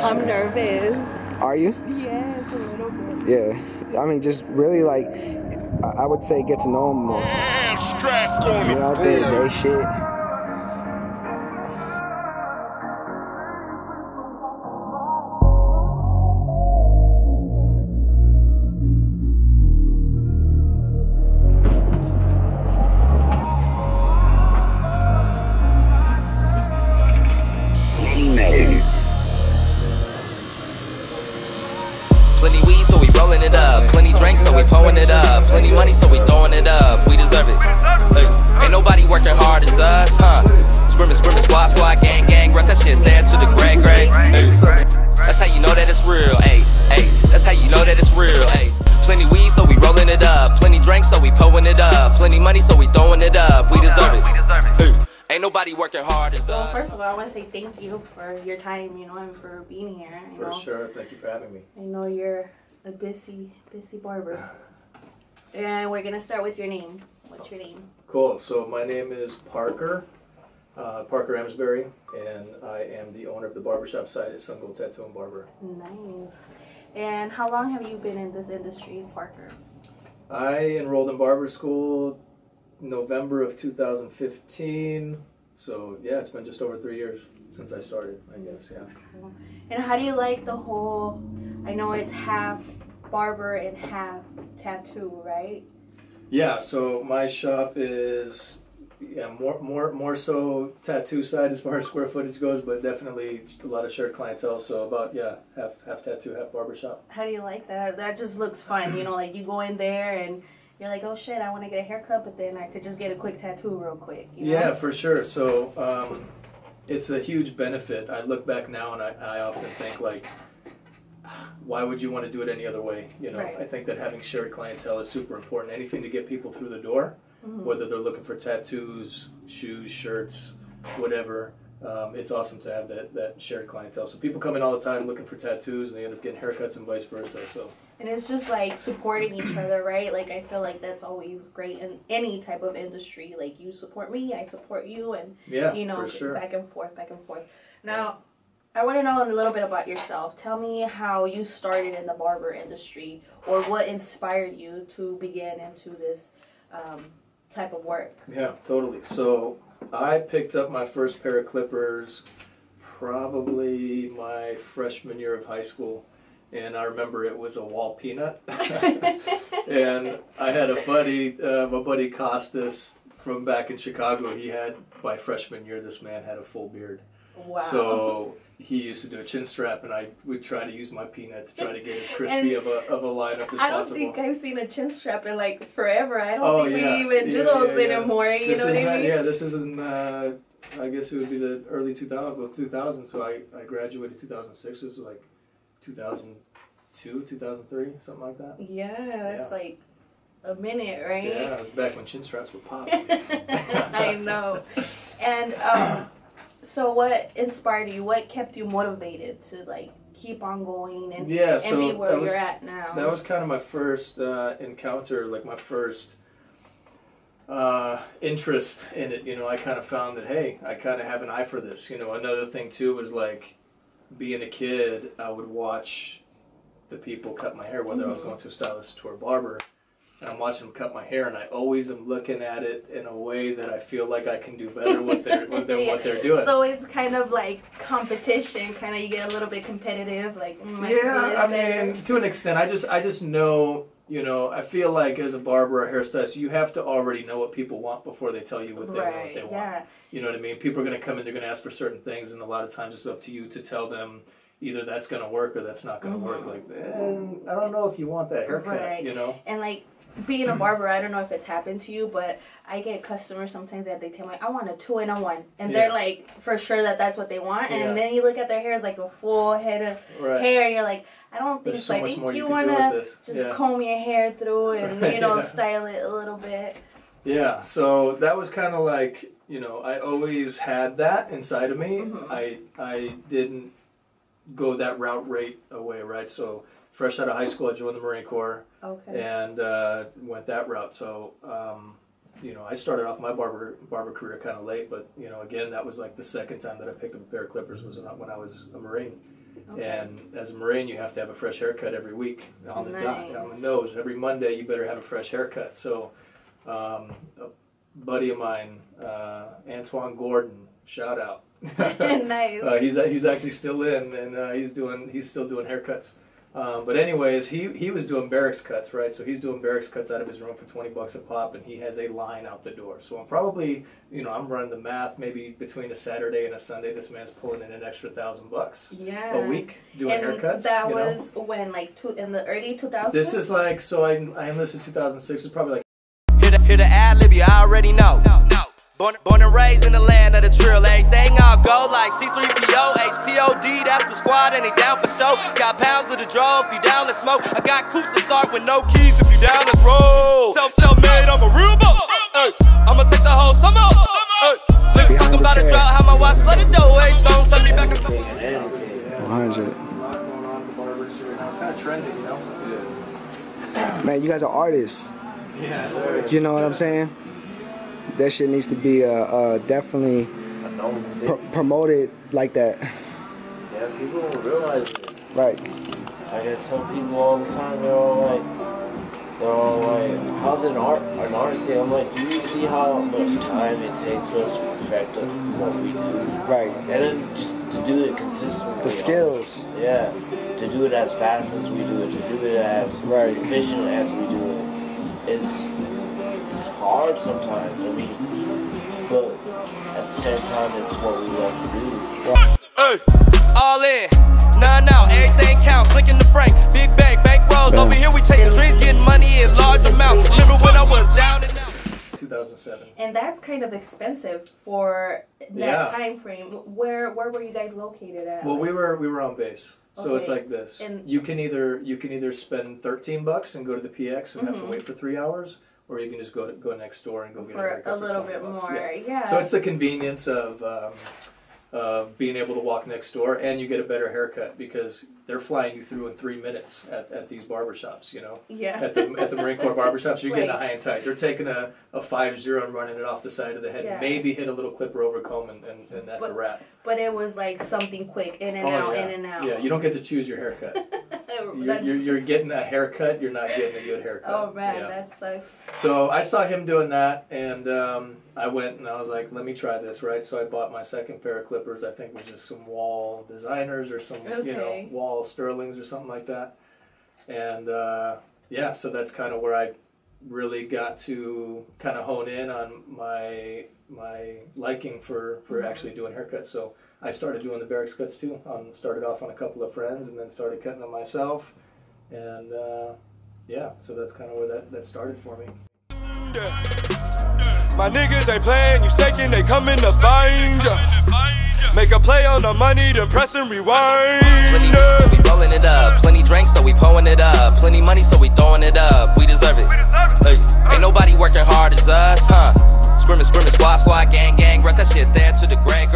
I'm nervous. Are you? Yes, a little bit. Yeah. I mean, just really like, I would say get to know them more. You know, they shit. Plenty weed, so we rolling it up. Plenty drinks, so we pouring it up. Plenty money, so we throwing it up. We deserve it. Hey, ain't nobody working hard as us, huh? Scrimmage, squad, gang, run that shit there to the grade. Hey, that's how you know that it's real. Hey, that's how you know that it's real. Hey, plenty weed, so we rolling it up. Plenty drinks, so we pouring it up. Plenty money, so we throwing it up. We deserve it. Hey, ain't nobody working hard as us. Well, first of all, I want to say thank you for your time, and for being here. For sure. Thank you for having me. I know you're a busy barber. And we're going to start with your name. What's your name? Cool. So my name is Parker, Parker Amsberry, and I am the owner of the barbershop site at Sun Gold Tattoo and Barber. Nice. And how long have you been in this industry, Parker? I enrolled in barber school November of 2015. So yeah, it's been just over 3 years since I started, I guess, yeah. Cool. And how do you like the whole, I know it's half barber and half tattoo, right? Yeah, so my shop is more so tattoo side as far as square footage goes, but definitely a lot of shared clientele. So about half tattoo, half barbershop. How do you like that? That just looks fun, like you go in there and you're like, oh shit, I want to get a haircut, but then I could just get a quick tattoo real quick. Yeah, for sure. So it's a huge benefit. I look back now and I often think like, why would you want to do it any other way? Right. I think that having shared clientele is super important. Anything to get people through the door, whether they're looking for tattoos, shoes, shirts, whatever. It's awesome to have that shared clientele. So people come in all the time looking for tattoos, and they end up getting haircuts and vice versa. So. And it's just like supporting each other, right? Like I feel like that's always great in any type of industry. Like you support me, I support you, and for sure. back and forth. Now, I want to know a little bit about yourself. Tell me how you started in the barber industry, or what inspired you to begin into this type of work. Yeah, totally. So I picked up my first pair of clippers probably my freshman year of high school. And I remember it was a wall peanut. And I had a buddy, my buddy Costas from back in Chicago. He had, by freshman year, this man had a full beard. Wow. So he used to do a chin strap, and I would try to use my peanut to try to get as crispy of a lineup as possible. I don't think I've seen a chin strap in like forever. I don't think we even do those anymore. You know what I mean? Yeah, this is in, I guess it would be the early 2000. So I graduated 2006. It was like 2002, 2003, something like that. Yeah, that's like a minute, right? Yeah, it was back when chin straps were pop. I know. And so what inspired you? What kept you motivated to like keep on going and be where you're at now? That was kind of my first encounter, like my first interest in it. I kind of found that, hey, I kind of have an eye for this. Another thing too was like, being a kid, I would watch the people cut my hair, whether I was going to a stylist or a barber, and I'm watching them cut my hair, and I always am looking at it in a way that I feel like I can do better than what they're doing. So it's kind of like competition, kind of you get a little bit competitive, like I mean, to an extent, I just know. I feel like as a barber or hairstylist, you have to already know what people want before they tell you what they want. Yeah. You know what I mean? People are going to come in, they're going to ask for certain things, and a lot of times it's up to you to tell them either that's going to work or that's not going to work. Like, I don't know if you want that haircut, And like, being a barber, I don't know if it's happened to you, but I get customers sometimes that they tell me, I want a 2-in-1. And they're like, for sure that's what they want. And then you look at their hair, it's like a full head of hair, and you're like, I don't think so. I think you want to just comb your hair through and, style it a little bit. Yeah, so that was kind of like, I always had that inside of me. I didn't go that route right away, right? So fresh out of high school, I joined the Marine Corps and went that route. So, I started off my barber career kind of late, but, again, that was like the second time that I picked up a pair of clippers was when I was a Marine. Okay. And as a Marine, you have to have a fresh haircut every week on the dot, on the nose. Every Monday, you better have a fresh haircut. So, a buddy of mine, Antoine Gordon, shout out. Nice. He's actually still in, and he's still doing haircuts. But anyways, he was doing barracks cuts, right? So he's doing barracks cuts out of his room for $20 a pop, and he has a line out the door. So I'm probably, I'm running the math. Maybe between a Saturday and a Sunday, this man's pulling in an extra $1,000 a week doing haircuts. That was when, like, in the early 2000s. This is like, so I enlisted 2006. It's probably like. Hear the ad lib, you already know. Born and raised in the land of the trill. Everything I'll go like C3PO, HTOD, that's the squad and they down for show. Got pounds of the draw, if you down, let's smoke. I got coops to start with no keys, if you down, let's roll. Self-made, I'm a real boy. I'ma take the whole summer. Let's talk about a drought, how my watch flooded though. Stone send me back. 100. It's kind of trending, you know? Man, you guys are artists. Yeah. You know what I'm saying? That shit needs to be definitely promoted like that. Yeah, people don't realize it. Right. Like I tell people all the time, they're all like, how's an art thing? I'm like, do you see how much time it takes us to perfect what we do? Right. And then just to do it consistently. The skills. Yeah. To do it as fast as we do it, to do it as efficient as we do it. It's hard sometimes, I mean, but at the same time, it's what we love to do. Hey, all in, none out, everything counts, link in the frame, big bang, bank rolls, over here we chasing dreams, getting money in large amounts, remember when I was down and out? 2007. And that's kind of expensive for that time frame. Where were you guys located at? Well, we were on base. So it's like this. And you can either spend $13 and go to the PX and have to wait for 3 hours, or you can just go next door and go get a haircut a little for bit $20. more. Yeah. So it's the convenience of being able to walk next door, and you get a better haircut because they're flying you through in 3 minutes at these barbershops, you know? Yeah. At the Marine Corps barbershops, you're getting a high and tight. They're taking a 5-0 and running it off the side of the head, maybe hit a little clipper over comb, and that's a wrap. But it was like something quick, in and out, in and out. Yeah, you don't get to choose your haircut. You're getting a haircut, you're not getting a good haircut. Oh man, that sucks. So I saw him doing that, and I went and I was like, let me try this, right? So I bought my second pair of clippers. I think it was just some Wall Designers or some, Wall Sterlings or something like that. And so that's kind of where I really got to kind of hone in on my liking for actually doing haircuts. So I started doing the barracks cuts too. Started off on a couple of friends and then started cutting them myself. And so that's kind of where that started for me. My niggas ain't playing, you staking, they coming to find ya. Make a play on the money, then press and rewind. Plenty money, so we rolling it up. Plenty drinks, so we pouring it up. Plenty money, so we throwing it up. We deserve it. Ain't nobody working hard as us, huh? Scrimmage, squad, gang, run that shit there to the grave.